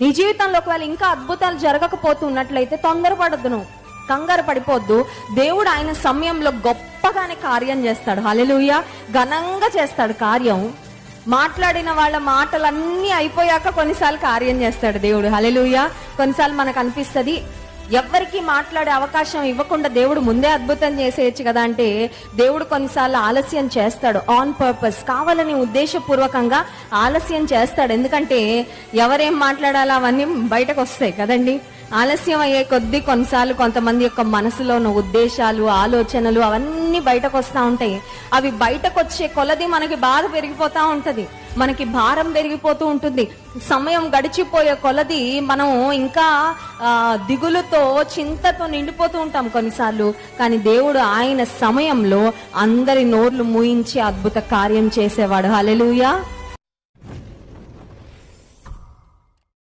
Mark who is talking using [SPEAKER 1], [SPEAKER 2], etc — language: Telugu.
[SPEAKER 1] నీ జీవితంలో ఒకవేళ ఇంకా అద్భుతాలు జరగకపోతున్నట్లయితే తొందరపడద్దు, నువ్వు కంగారు పడిపోద్దు. దేవుడు ఆయన సమయంలో గొప్పగానే కార్యం చేస్తాడు. హల్లెలూయా. ఘనంగా చేస్తాడు కార్యం. మాట్లాడిన వాళ్ళ మాటలన్నీ అయిపోయాక కొన్నిసార్లు కార్యం చేస్తాడు దేవుడు. హల్లెలూయా. కొన్నిసార్లు మనకు అనిపిస్తుంది ఎవరికి మాట్లాడే అవకాశం ఇవ్వకుండా దేవుడు ముందే అద్భుతం చేసేయచ్చు కదా అంటే, దేవుడు కొన్నిసార్లు ఆలస్యం చేస్తాడు. ఆన్ పర్పస్, కావాలని ఉద్దేశపూర్వకంగా ఆలస్యం చేస్తాడు. ఎందుకంటే ఎవరేం మాట్లాడాలో అవన్నీ బయటకు వస్తాయి కదండి. ఆలస్యం అయ్యే కొద్దీ కొన్నిసార్లు కొంతమంది యొక్క మనసులో ఉన్న ఉద్దేశాలు, ఆలోచనలు అవన్నీ బయటకు వస్తూ ఉంటాయి. అవి బయటకు వచ్చే కొలది మనకి బాధ పెరిగిపోతా ఉంటది, మనకి భారం పెరిగిపోతూ ఉంటుంది. సమయం గడిచిపోయే కొలది మనం ఇంకా దిగులుతో, చింతతో నిండిపోతూ ఉంటాం కొన్నిసార్లు. కానీ దేవుడు ఆయన సమయంలో అందరి నోర్లు మూయించి అద్భుత కార్యం చేసేవాడు. హల్లెలూయా.